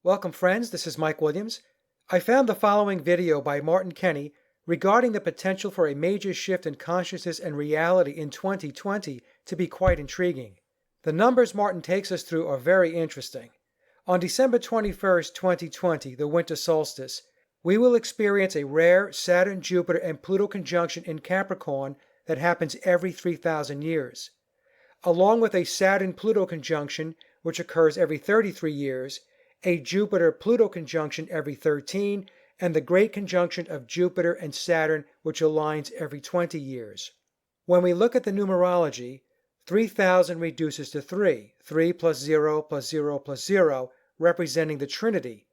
Welcome friends, this is Mike Williams. I found the following video by Martin Kenny regarding the potential for a major shift in consciousness and reality in 2020 to be quite intriguing. The numbers Martin takes us through are very interesting. On December 21st, 2020, the Winter Solstice, we will experience a rare Saturn, Jupiter, and Pluto conjunction in Capricorn that happens every 3,000 years. Along with a Saturn-Pluto conjunction, which occurs every 33 years, a Jupiter-Pluto conjunction every 13, and the great conjunction of Jupiter and Saturn, which aligns every 20 years. When we look at the numerology, 3,000 reduces to 3, 3 plus 0 plus 0 plus 0, representing the Trinity,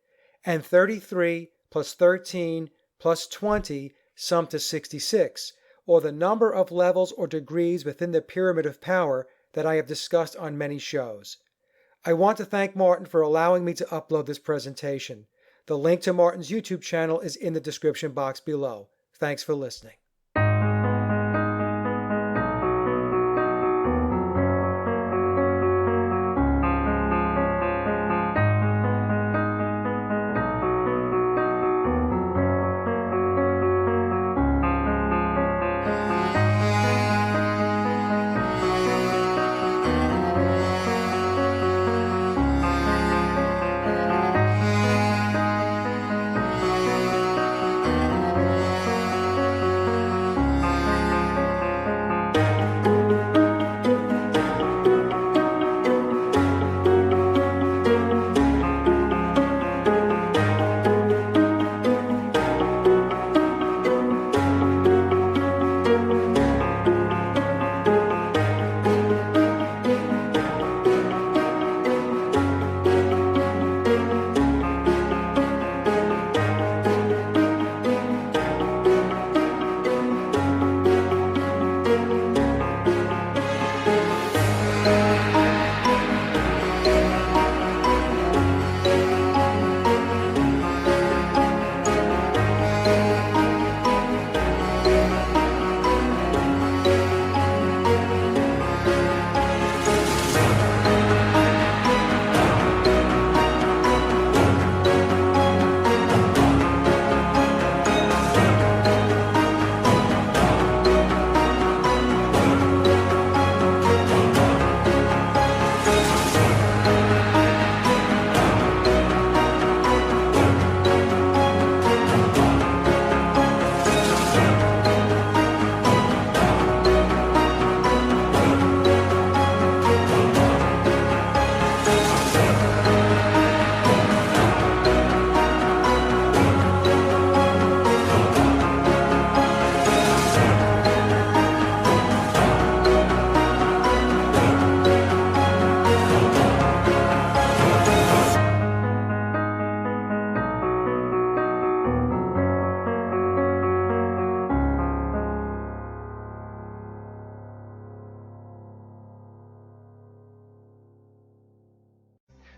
and 33 plus 13 plus 20 sum to 66, or the number of levels or degrees within the pyramid of power that I have discussed on many shows. I want to thank Martin for allowing me to upload this presentation. The link to Martin's YouTube channel is in the description box below. Thanks for listening.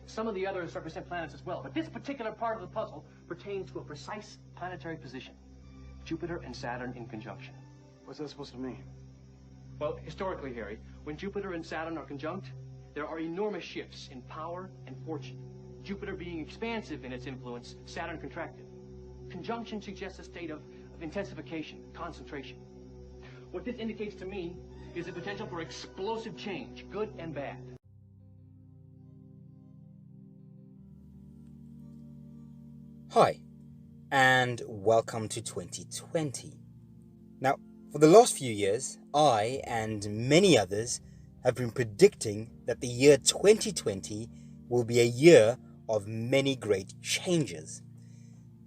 Some of the others represent planets as well, but this particular part of the puzzle pertains to a precise planetary position. Jupiter and Saturn in conjunction. What's that supposed to mean? Well, historically, Harry, when Jupiter and Saturn are conjunct, there are enormous shifts in power and fortune. Jupiter being expansive in its influence, Saturn contracted. Conjunction suggests a state of intensification, concentration. What this indicates to me is the potential for explosive change, good and bad. Hi, and welcome to 2020. Now, for the last few years, I and many others have been predicting that the year 2020 will be a year of many great changes.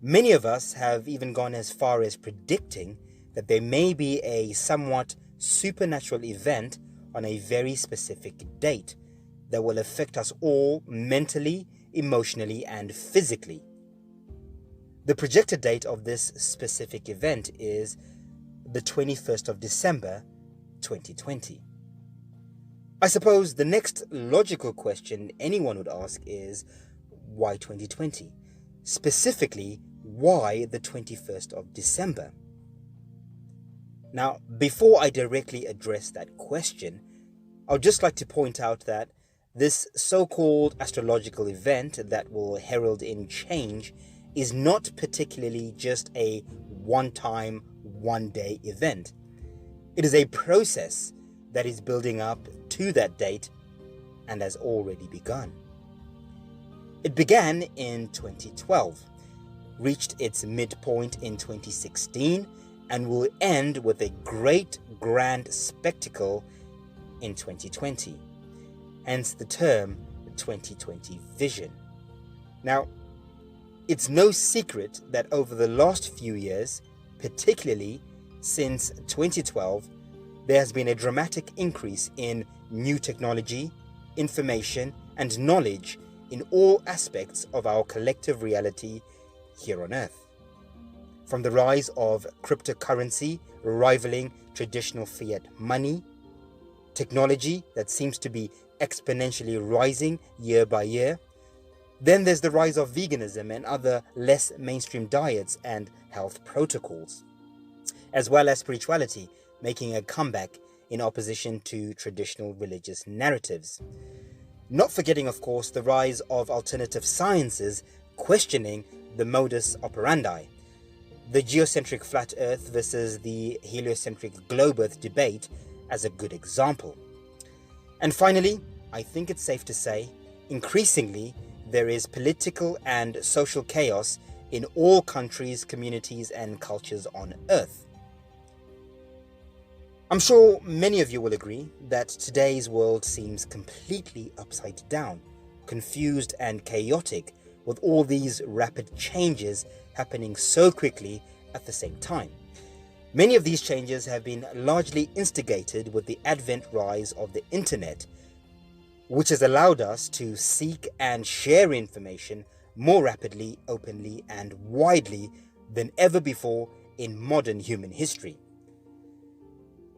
Many of us have even gone as far as predicting that there may be a somewhat supernatural event on a very specific date that will affect us all mentally, emotionally, and physically. The projected date of this specific event is the 21st of December, 2020. I suppose the next logical question anyone would ask is, why 2020? Specifically, why the 21st of December? Now, before I directly address that question, I'd just like to point out that this so-called astrological event that will herald in change is not particularly just a one-time, one-day event. It is a process that is building up to that date and has already begun. It began in 2012, reached its midpoint in 2016, and will end with a great grand spectacle in 2020. Hence the term 2020 vision. Now, it's no secret that over the last few years, particularly since 2012, there has been a dramatic increase in new technology, information, and knowledge in all aspects of our collective reality here on Earth. From the rise of cryptocurrency rivaling traditional fiat money, technology that seems to be exponentially rising year by year. Then there's the rise of veganism and other less mainstream diets and health protocols, as well as spirituality making a comeback in opposition to traditional religious narratives. Not forgetting, of course, the rise of alternative sciences questioning the modus operandi. The geocentric flat Earth versus the heliocentric globe Earth debate as a good example. And finally, I think it's safe to say, increasingly, there is political and social chaos in all countries, communities, and cultures on Earth. I'm sure many of you will agree that today's world seems completely upside down, confused and chaotic, with all these rapid changes happening so quickly at the same time. Many of these changes have been largely instigated with the advent rise of the internet, which has allowed us to seek and share information more rapidly, openly, and widely than ever before in modern human history.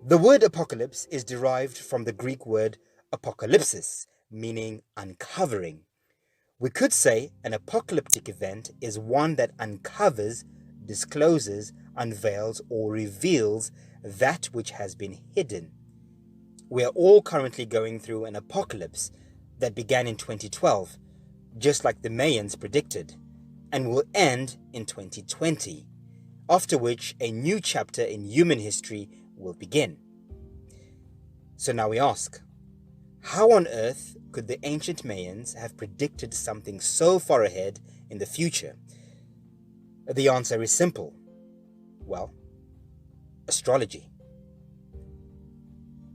The word apocalypse is derived from the Greek word apokalypsis, meaning uncovering. We could say an apocalyptic event is one that uncovers, discloses, unveils, or reveals that which has been hidden. We are all currently going through an apocalypse that began in 2012, just like the Mayans predicted, and will end in 2020, after which a new chapter in human history will begin. So now we ask, how on earth could the ancient Mayans have predicted something so far ahead in the future? The answer is simple. Well, astrology.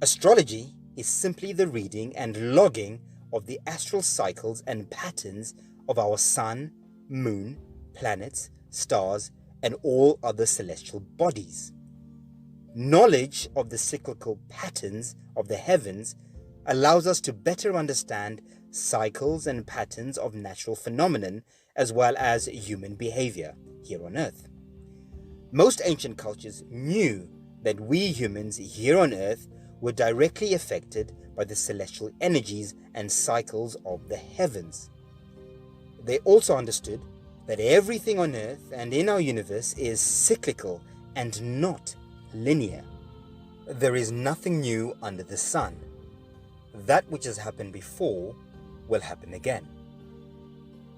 Astrology is simply the reading and logging of the astral cycles and patterns of our sun, moon, planets, stars, and all other celestial bodies. Knowledge of the cyclical patterns of the heavens allows us to better understand cycles and patterns of natural phenomenon as well as human behavior here on Earth. Most ancient cultures knew that we humans here on Earth were directly affected by the celestial energies and cycles of the heavens. They also understood that everything on Earth and in our universe is cyclical and not linear. There is nothing new under the sun. That which has happened before will happen again.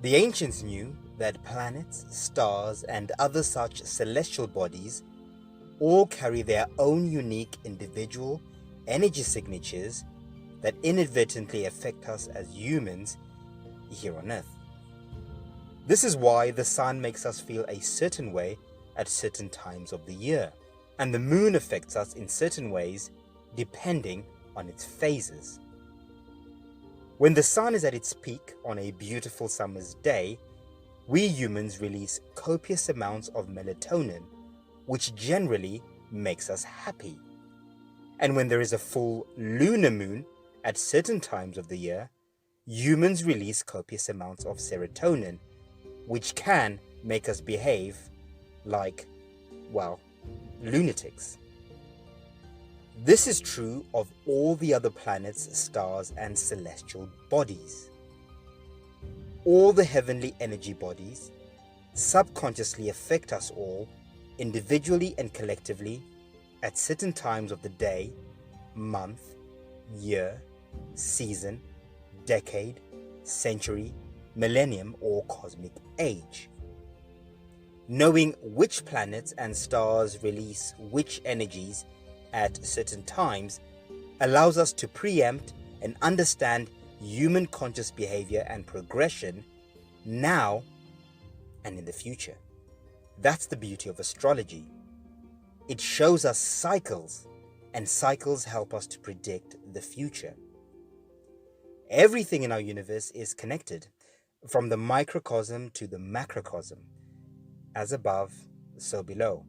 The ancients knew that planets, stars, and other such celestial bodies all carry their own unique individual energy signatures that inadvertently affect us as humans here on Earth. This is why the sun makes us feel a certain way at certain times of the year, and the moon affects us in certain ways depending on its phases. When the sun is at its peak on a beautiful summer's day, we humans release copious amounts of melatonin, which generally makes us happy. And when there is a full lunar moon at certain times of the year, humans release copious amounts of serotonin, which can make us behave like, well, lunatics. This is true of all the other planets, stars, and celestial bodies. All the heavenly energy bodies subconsciously affect us all, individually and collectively, at certain times of the day, month, year, season, decade, century, millennium, or cosmic age. Knowing which planets and stars release which energies at certain times allows us to preempt and understand human conscious behavior and progression now and in the future. That's the beauty of astrology. It shows us cycles, and cycles help us to predict the future. Everything in our universe is connected, from the microcosm to the macrocosm. As above, so below.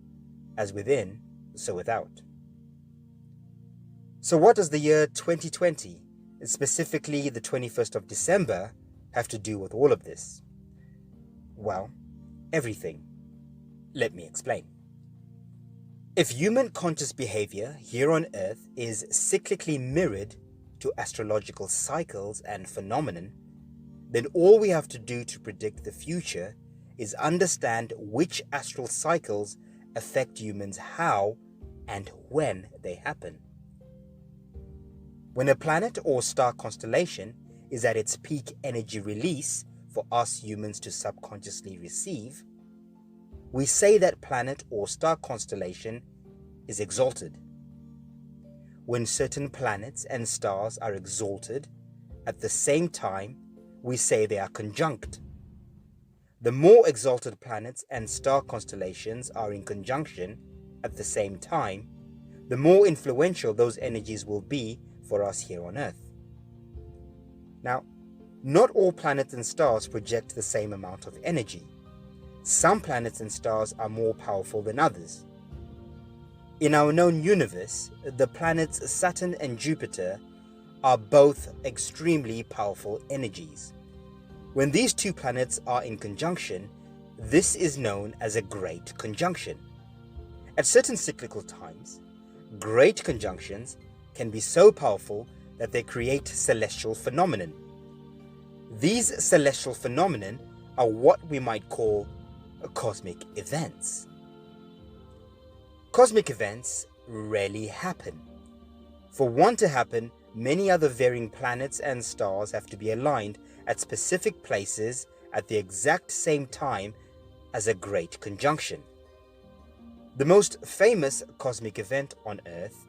As within, so without. So what does the year 2020, specifically the 21st of December, have to do with all of this? Well, everything. Let me explain. If human conscious behavior here on Earth is cyclically mirrored to astrological cycles and phenomenon, then all we have to do to predict the future is understand which astral cycles affect humans, how and when they happen. When a planet or star constellation is at its peak energy release for us humans to subconsciously receive, we say that planet or star constellation is exalted. When certain planets and stars are exalted, at the same time, we say they are conjunct. The more exalted planets and star constellations are in conjunction at the same time, the more influential those energies will be for us here on Earth. Now, not all planets and stars project the same amount of energy. Some planets and stars are more powerful than others. In our known universe, the planets Saturn and Jupiter are both extremely powerful energies. When these two planets are in conjunction, this is known as a great conjunction. At certain cyclical times, great conjunctions can be so powerful that they create celestial phenomenon. These celestial phenomenon are what we might call cosmic events. Cosmic events rarely happen. For one to happen, many other varying planets and stars have to be aligned at specific places at the exact same time as a great conjunction. The most famous cosmic event on Earth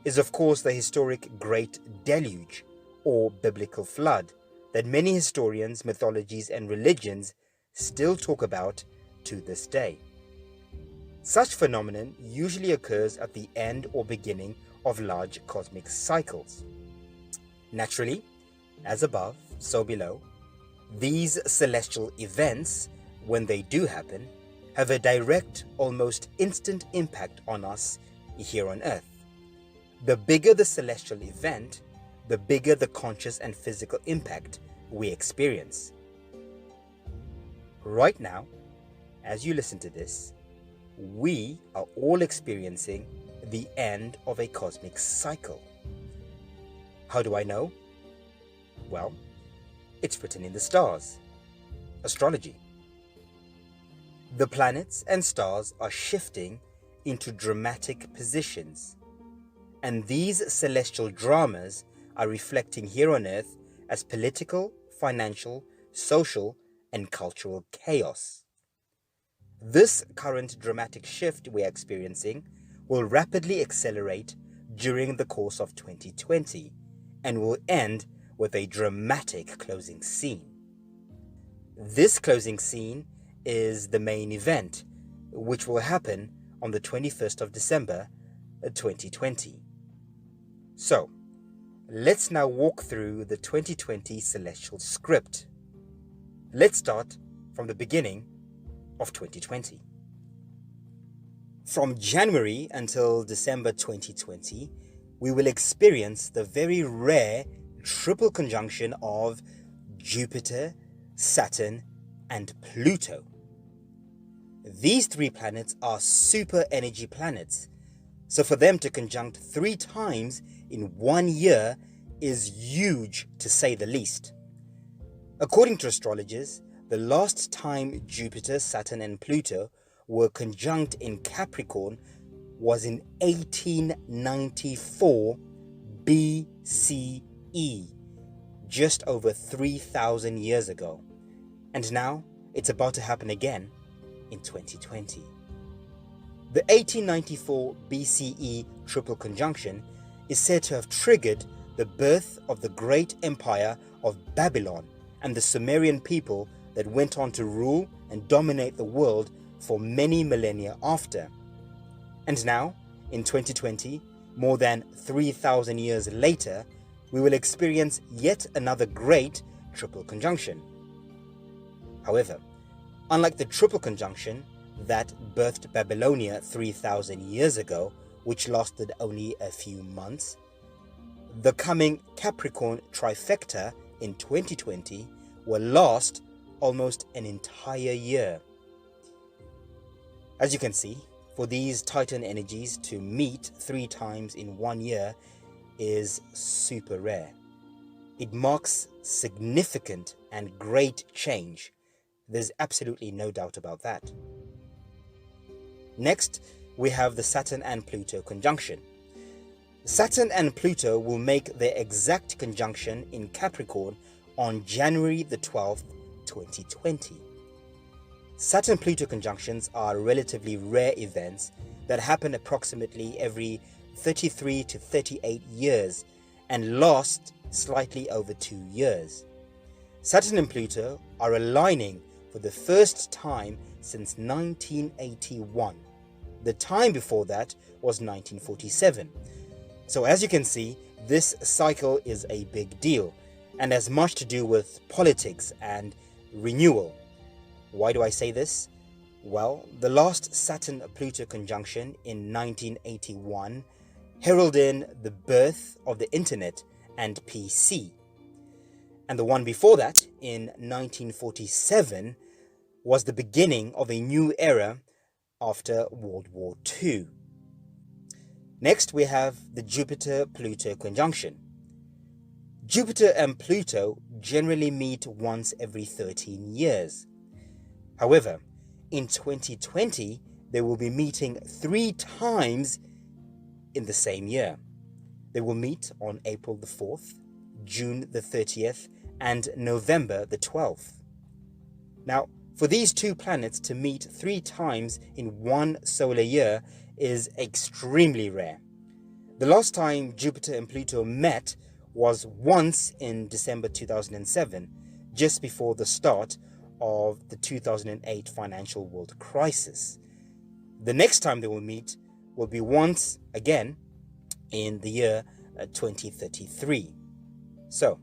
is of course the historic Great Deluge or biblical flood that many historians, mythologies and religions still talk about to this day. Such phenomenon usually occurs at the end or beginning of large cosmic cycles. Naturally, as above, so below, these celestial events, when they do happen, have a direct, almost instant impact on us here on Earth. The bigger the celestial event, the bigger the conscious and physical impact we experience. Right now, as you listen to this, we are all experiencing the end of a cosmic cycle. How do I know? Well, it's written in the stars. Astrology. The planets and stars are shifting into dramatic positions, and these celestial dramas are reflecting here on Earth as political, financial, social, and cultural chaos. This current dramatic shift we are experiencing will rapidly accelerate during the course of 2020 and will end with a dramatic closing scene. This closing scene is the main event, which will happen on the 21st of December 2020. So, let's now walk through the 2020 celestial script. Let's start from the beginning of 2020. From January until December 2020, we will experience the very rare triple conjunction of Jupiter, Saturn, and Pluto. These three planets are super energy planets, so for them to conjunct 3 times in 1 year is huge to say the least. According to astrologers, the last time Jupiter, Saturn, and Pluto were conjunct in Capricorn was in 1894 BCE, just over 3,000 years ago, and now it's about to happen again in 2020. The 1894 BCE triple conjunction is said to have triggered the birth of the great empire of Babylon and the Sumerian people that went on to rule and dominate the world for many millennia after. And now, in 2020, more than 3,000 years later, we will experience yet another great triple conjunction. However, unlike the triple conjunction that birthed Babylonia 3,000 years ago, which lasted only a few months, the coming Capricorn trifecta in 2020 will last almost an entire year. As you can see, for these Titan energies to meet 3 times in 1 year is super rare. It marks significant and great change. There's absolutely no doubt about that. Next, we have the Saturn and Pluto conjunction. Saturn and Pluto will make their exact conjunction in Capricorn on January the 12th, 2020. Saturn-Pluto conjunctions are relatively rare events that happen approximately every 33 to 38 years and last slightly over 2 years. Saturn and Pluto are aligning for the first time since 1981. The time before that was 1947. So as you can see, this cycle is a big deal and has much to do with politics and renewal. Why do I say this? Well, the last Saturn-Pluto conjunction in 1981 heralded the birth of the internet and PC. And the one before that, in 1947, was the beginning of a new era after World War II. Next, we have the Jupiter-Pluto conjunction. Jupiter and Pluto generally meet once every 13 years. However, in 2020, they will be meeting 3 times in the same year. They will meet on April the 4th, June the 30th, and November the 12th. Now, for these 2 planets to meet 3 times in 1 solar year is extremely rare. The last time Jupiter and Pluto met was once in December 2007, just before the start of the 2008 financial world crisis. The next time they will meet will be once again in the year 2033. So,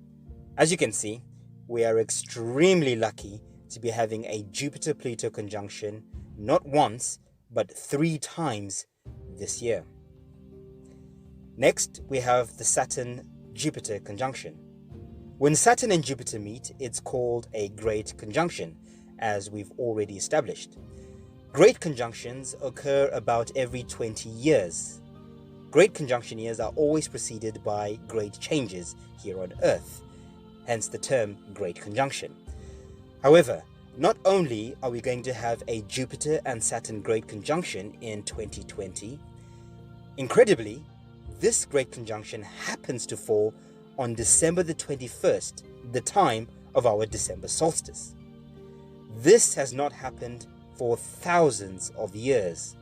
as you can see, we are extremely lucky to be having a Jupiter-Pluto conjunction not once, but 3 times this year. Next, we have the Saturn-Jupiter conjunction. When Saturn and Jupiter meet, it's called a great conjunction, as we've already established. Great conjunctions occur about every 20 years. Great conjunction years are always preceded by great changes here on Earth, hence the term great conjunction. However, not only are we going to have a Jupiter and Saturn great conjunction in 2020, incredibly, this great conjunction happens to fall on December the 21st, the time of our December solstice. This has not happened for thousands of years.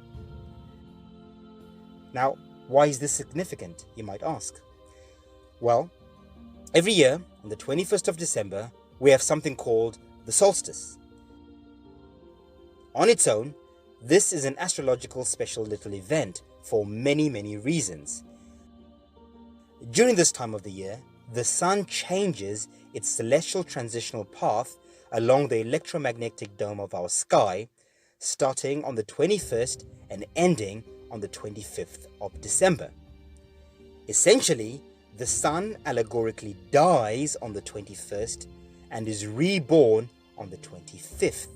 Now, why is this significant, you might ask? Well, every year on the 21st of December, we have something called the solstice. On its own, this is an astrological special little event for many, many reasons. During this time of the year, the sun changes its celestial transitional path along the electromagnetic dome of our sky, starting on the 21st and ending on the 25th of December. Essentially, the sun allegorically dies on the 21st and is reborn on the 25th.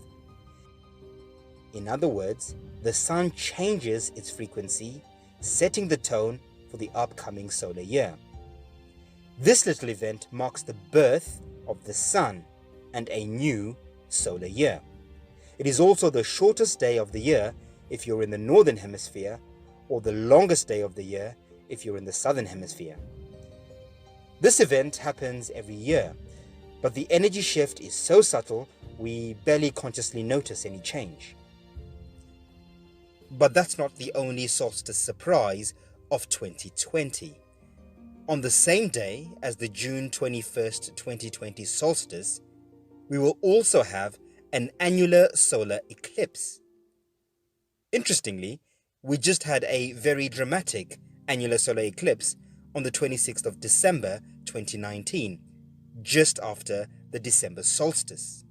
In other words, the sun changes its frequency, setting the tone for the upcoming solar year. This little event marks the birth of the sun and a new solar year. It is also the shortest day of the year if you're in the northern hemisphere, or the longest day of the year if you're in the southern hemisphere. This event happens every year, but the energy shift is so subtle we barely consciously notice any change. But that's not the only solstice surprise of 2020. On the same day as the June 21st, 2020 solstice, we will also have an annular solar eclipse. Interestingly, we just had a very dramatic annular solar eclipse on the 26th of December 2019, just after the December solstice.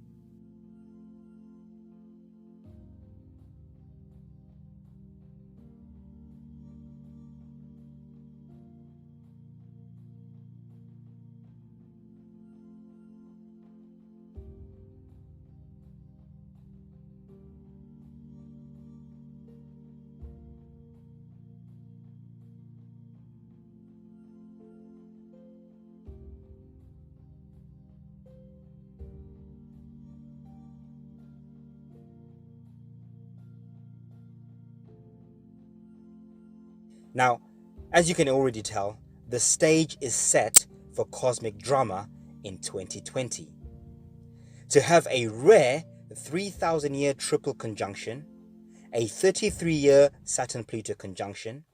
Now, as you can already tell, the stage is set for cosmic drama in 2020. To have a rare 3,000-year triple conjunction, a 33-year Saturn-Pluto conjunction,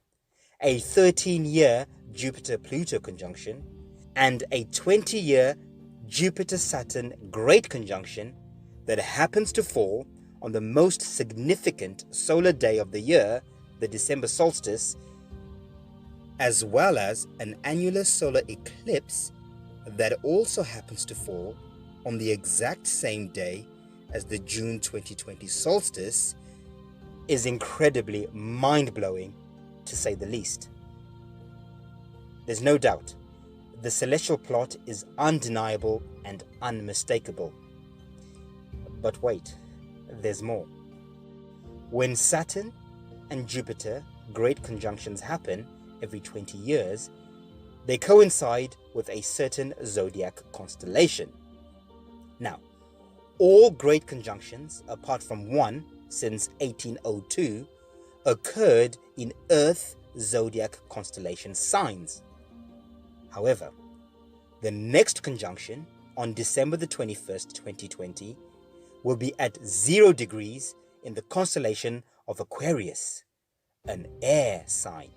a 13-year Jupiter-Pluto conjunction, and a 20-year Jupiter-Saturn great conjunction that happens to fall on the most significant solar day of the year, the December solstice, as well as an annular solar eclipse that also happens to fall on the exact same day as the June 2020 solstice, is incredibly mind-blowing, to say the least. There's no doubt, the celestial plot is undeniable and unmistakable. But wait, there's more. When Saturn and Jupiter great conjunctions happen every 20 years, they coincide with a certain zodiac constellation. Now, all great conjunctions, apart from one since 1802, occurred in Earth zodiac constellation signs. However, the next conjunction on December the 21st, 2020, will be at 0 degrees in the constellation of Aquarius, an air sign.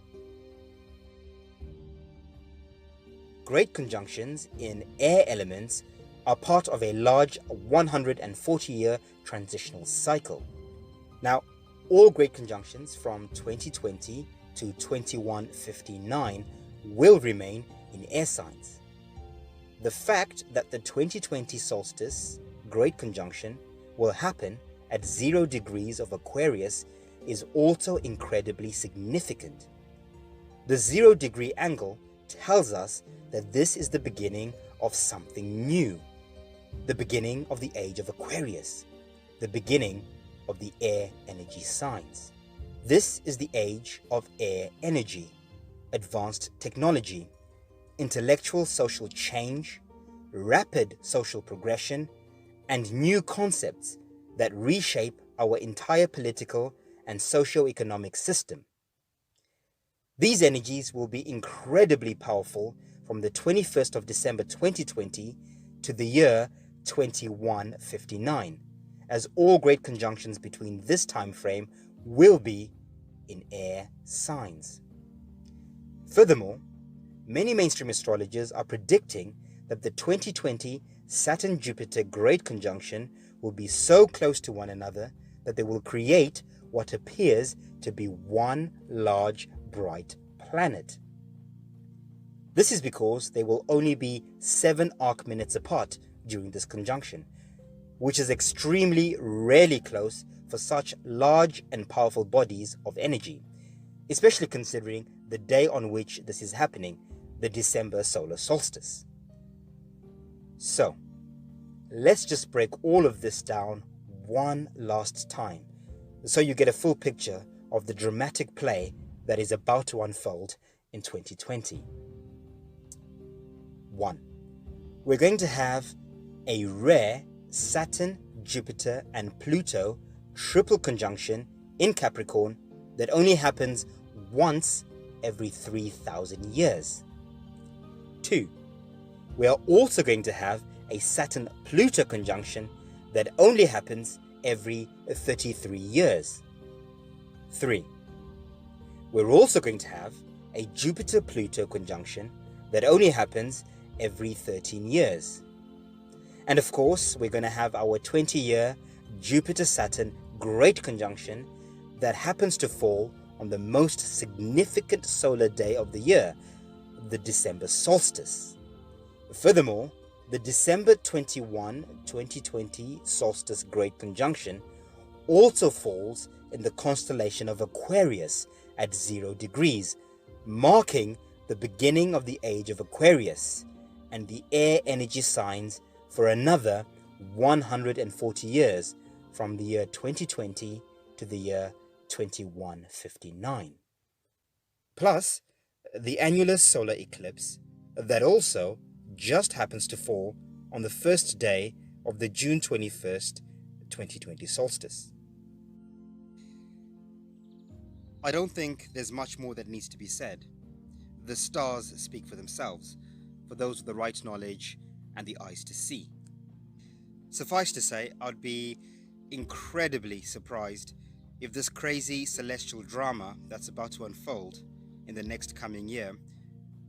Great conjunctions in air elements are part of a large 140-year transitional cycle. Now, all great conjunctions from 2020 to 2159 will remain in air signs. The fact that the 2020 solstice great conjunction will happen at 0 degrees of Aquarius is also incredibly significant. The 0 degree angle tells us that this is the beginning of something new, the beginning of the age of Aquarius, the beginning of the air energy signs. This is the age of air energy, advanced technology, intellectual social change, rapid social progression, and new concepts that reshape our entire political and socio-economic system. These energies will be incredibly powerful from the 21st of December 2020 to the year 2159, as all great conjunctions between this time frame will be in air signs. Furthermore, many mainstream astrologers are predicting that the 2020 Saturn-Jupiter great conjunction will be so close to one another that they will create what appears to be one large bright planet. This is because they will only be 7 arc minutes apart during this conjunction, which is extremely rarely close for such large and powerful bodies of energy, especially considering the day on which this is happening, the December solar solstice. So, let's just break all of this down one last time, so you get a full picture of the dramatic play that is about to unfold in 2020. 1. We're going to have a rare Saturn, Jupiter, and Pluto triple conjunction in Capricorn that only happens once every 3,000 years. 2. we are also going to have a Saturn-Pluto conjunction that only happens every 33 years. 3. We're also going to have a Jupiter-Pluto conjunction that only happens every 13 years. And of course, we're going to have our 20-year Jupiter-Saturn Great Conjunction that happens to fall on the most significant solar day of the year, the December solstice. Furthermore, the December 21, 2020 solstice Great Conjunction also falls in the constellation of Aquarius at 0 degrees, marking the beginning of the age of Aquarius and the air energy signs for another 140 years from the year 2020 to the year 2159. Plus, the annular solar eclipse that also just happens to fall on the first day of the June 21st, 2020 solstice. I don't think there's much more that needs to be said. The stars speak for themselves, for those with the right knowledge and the eyes to see. Suffice to say, I'd be incredibly surprised if this crazy celestial drama that's about to unfold in the next coming year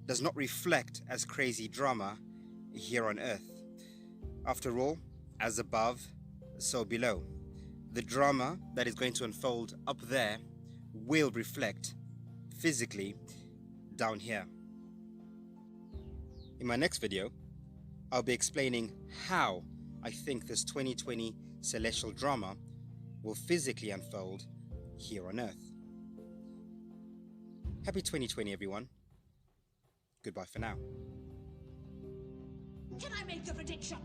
does not reflect as crazy drama here on Earth. After all, as above, so below. The drama that is going to unfold up there will reflect physically down here. In my next video, I'll be explaining how I think this 2020 celestial drama will physically unfold here on Earth. Happy 2020, everyone. Goodbye for now. Can I make the prediction?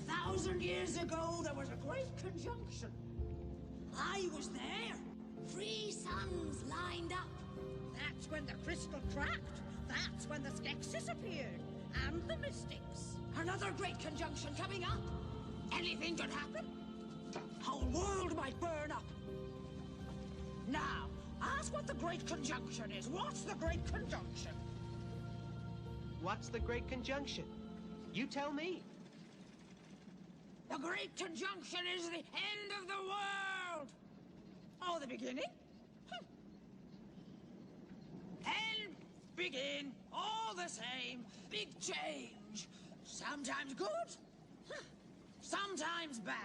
1,000 years ago, there was a great conjunction. I was there. 3 suns lined up. That's when the crystal cracked. That's when the Skeksis appeared. And the mystics. Another great conjunction coming up. Anything could happen. The whole world might burn up. Now, ask what the great conjunction is. What's the great conjunction? What's the Great Conjunction? You tell me. The great conjunction is the end of the world. Oh, the beginning? End, begin, all the same. Big change. Sometimes good, sometimes bad.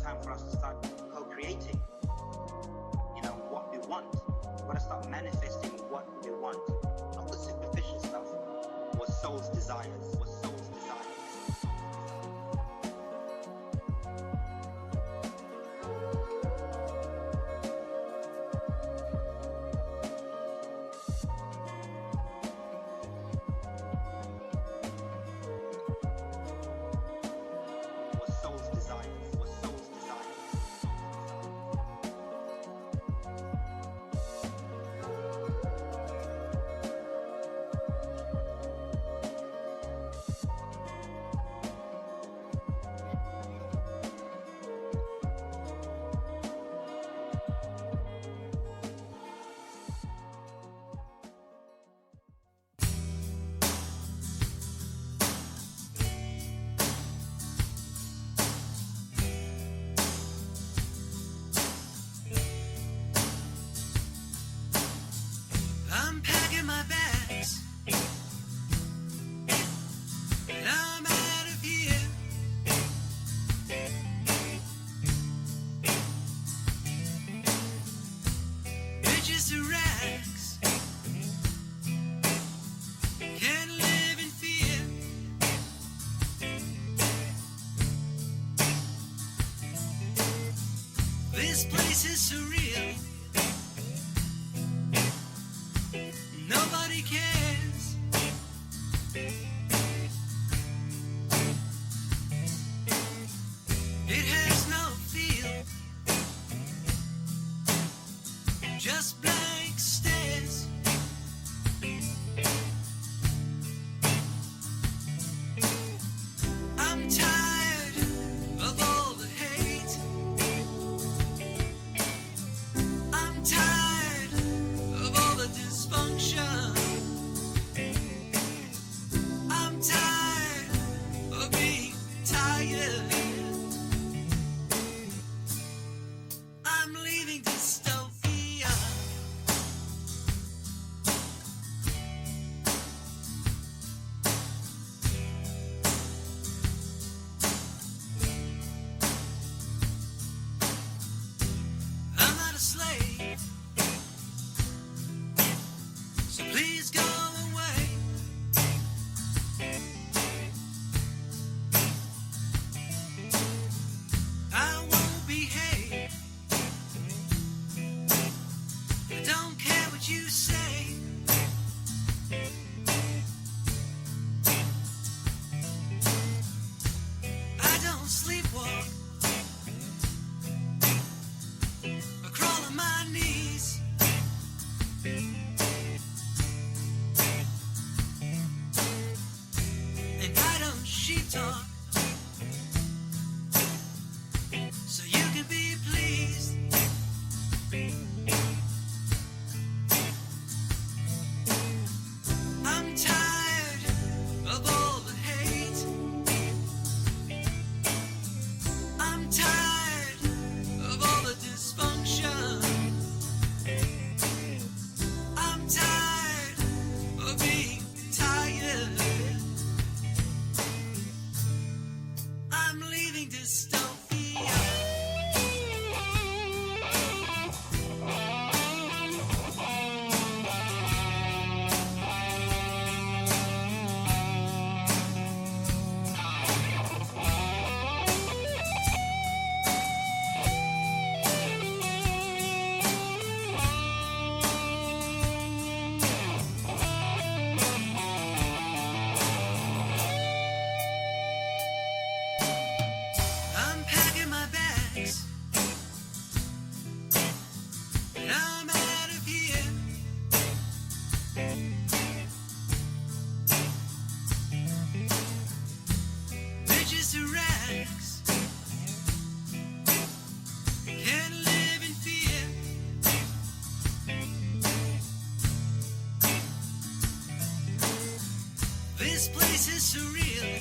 Time for us to start co-creating, what we want. We've got to start manifesting what we want, not the superficial stuff, what soul's desires, This place is surreal. Nobody cares. It has no feel. Just blank stares. I'm tired of all the hate. I'm tired of all the dysfunction. I'm tired of being tired. I'm leaving dystopia. I'm not a slave, so please go away. I won't behave. I don't care what you say. I don't sleepwalk or crawl on my knees. And I don't sheep talk, so you can be pleased. I'm tired of all the hate. I'm tired of all the dysfunction. I'm tired of being tired. I'm leaving dystopia. I'm packing my bags, and I'm out of here. Bitches to rags, can't live in fear. This place is surreal.